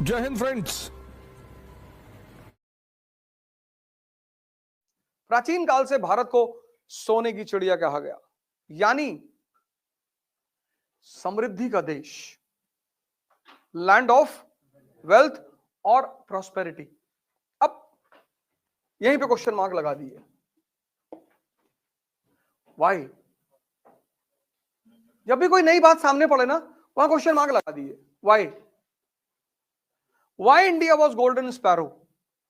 जय हिंद फ्रेंड्स। प्राचीन काल से भारत को सोने की चिड़िया कहा गया, यानी समृद्धि का देश, लैंड ऑफ वेल्थ और प्रॉस्पेरिटी। अब यहीं पे क्वेश्चन मार्क लगा दिए, वाई? जब भी कोई नई बात सामने पड़े ना, वहां क्वेश्चन मार्क लगा दिए, why? Why India was golden sparrow?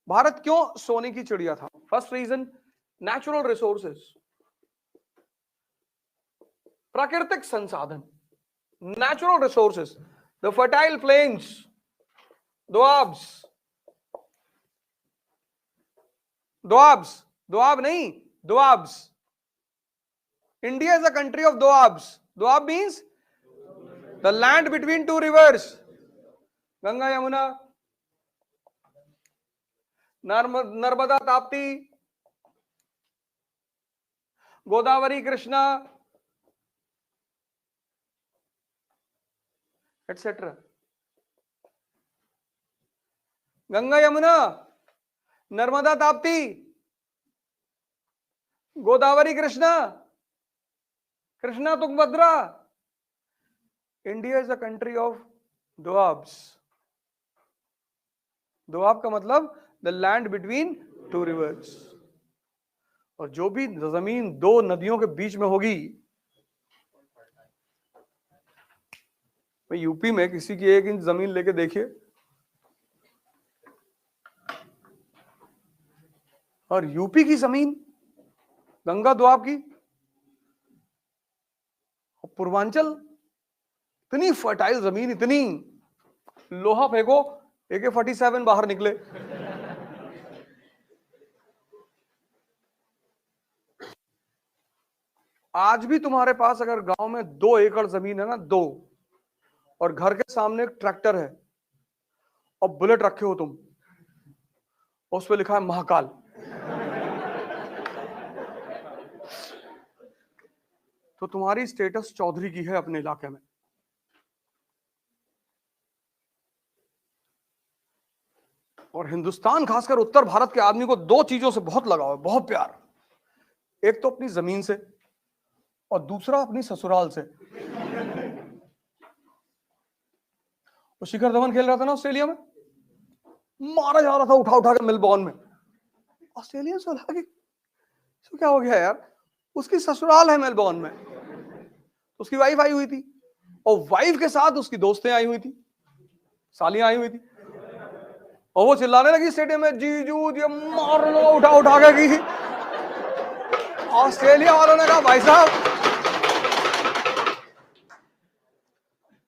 Bharat क्यों सोने की चिड़िया था? फर्स्ट रीजन, नेचुरल रिसोर्सेस, प्राकृतिक संसाधन, natural resources, the fertile plains, doabs, doabs, doab नहीं, doabs. India is a country of doabs. Doab means the land between two rivers, Ganga Yamuna, Narmada Tapti, Godavari Krishna, etc. Ganga Yamuna, Narmada Tapti, Godavari Krishna, Krishna Tungabhadra. India is a country of doabs. Doab का मतलब the land between two reverse. और जो भी जमीन दो नदियों के बीच में होगी, यूपी में किसी की 1 इंच जमीन लेके देखिए, और यूपी की जमीन गंगा दोआब की, और पूर्वांचल इतनी फर्टाइल जमीन, इतनी, लोहा फेंको AK-47 बाहर निकले। आज भी तुम्हारे पास अगर गांव में 2 एकड़ जमीन है ना, 2, और घर के सामने एक ट्रैक्टर है और बुलेट रखे हो तुम, उस पे लिखा है महाकाल, तो तुम्हारी स्टेटस चौधरी की है अपने इलाके में। और हिंदुस्तान, खासकर उत्तर भारत के आदमी को 2 चीजों से बहुत लगाव है, बहुत प्यार। एक तो अपनी जमीन से, और दूसरा अपनी ससुराल से। वो शिखर धवन खेल रहा था ना ऑस्ट्रेलिया में, मारा जा रहा था उठा उठा के मेलबॉर्न में। ऑस्ट्रेलिया से लगा कि तो क्या हो गया यार, उसकी ससुराल है मेलबॉर्न में, उसकी वाइफ आई हुई थी, और वाइफ के साथ उसकी दोस्तें आई हुई थी, सालियां आई हुई थी, और वो चिल्लाने लगी स्टेडियम में, जीजू ये मार लो उठा उठा के की। ऑस्ट्रेलिया वालों ने कहा भाई साहब,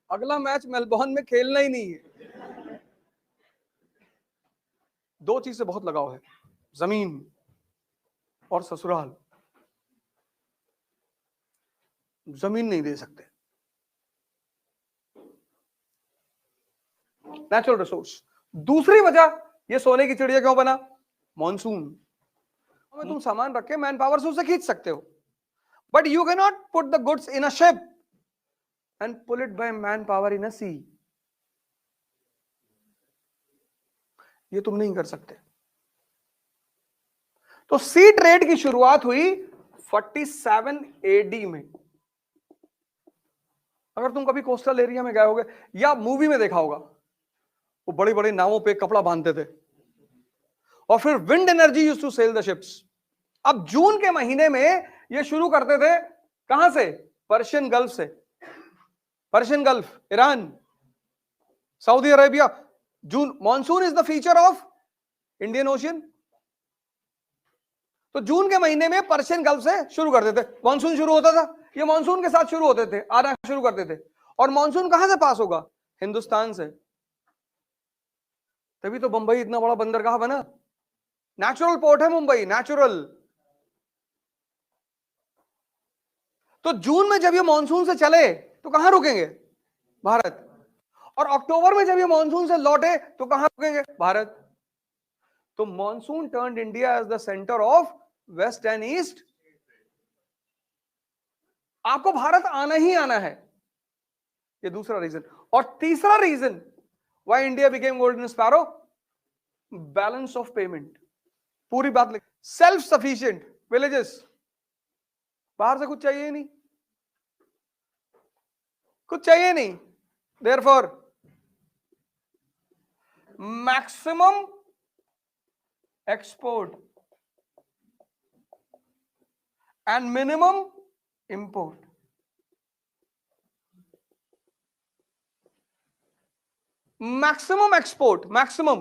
अगला मैच मेलबॉर्न में खेलना ही नहीं है। 2 चीज से बहुत लगाव है, जमीन और ससुराल। जमीन नहीं दे सकते, नेचुरल रिसोर्स। दूसरी वजह ये सोने की चिड़िया क्यों बना? मॉनसून में तुम सामान रख के मैन पावर से उसे खींच सकते हो, but you can not put the goods in a ship and pull it by man power in a sea. ये तुम नहीं कर सकते। तो सी ट्रेड की शुरुआत हुई 47 AD में। अगर तुम कभी कोस्टल एरिया में गए होगे या मूवी में देखा होगा, वो बड़े बड़े नावों पे कपड़ा बांधते थे, और फिर wind energy used to sail the ships. अब जून के महीने में ये शुरू करते थे, कहां से? पर्शियन गल्फ से। Persian gulf, Iran, Saudi Arabia. June, monsoon is the feature of Indian ocean. तो जून के महीने में पर्शियन गल्फ से शुरू करते थे, मॉनसून शुरू होता था। ये मॉनसून के साथ शुरू होते थे, आना शुरू करते थे। और मॉनसून कहां से पास होगा? हिंदुस्तान से। तभी तो मुंबई इतना बड़ा बंदरगाह बना, नेचुरल पोर्ट है मुंबई, नेचुरल। तो जून में जब ये मॉनसून से चले तो कहां रुकेंगे? भारत। और अक्टूबर में जब ये मॉनसून से लौटे तो कहां रुकेंगे? भारत। तो monsoon turned India as the centre of west and east. आपको भारत आना ही आना है, ये दूसरा रीजन। और तीसरा reason, Why India became golden sparrow? Balance of payment. पूरी बात लिख. Self sufficient villages. बाहर से कुछ चाहिए नहीं, कुछ चाहिए नहीं. Therefore, maximum export and minimum import. Maximum export, maximum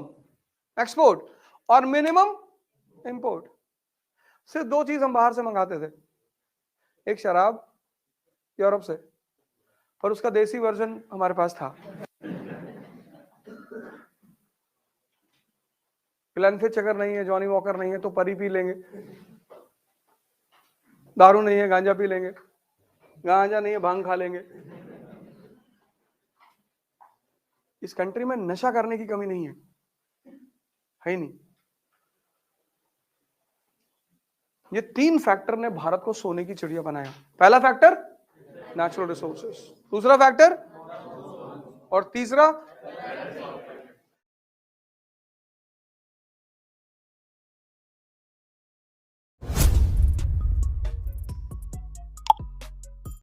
export और मिनिमम इंपोर्ट. सिर्फ दो चीज हम बाहर से मंगाते थे, एक शराब यूरोप से, पर उसका देसी वर्जन हमारे पास था. ग्लेनफिच अगर नहीं है, जॉनी वॉकर नहीं है तो परी पी लेंगे. दारू नहीं है, गांजा पी लेंगे. गांजा नहीं है, भांग खा लेंगे. इस कंट्री में नशा करने की कमी नहीं है ही नहीं. ये तीन फैक्टर ने भारत को सोने की चिड़िया बनाया. पहला फैक्टर नेचुरल रिसोर्सेस, दूसरा फैक्टर और तीसरा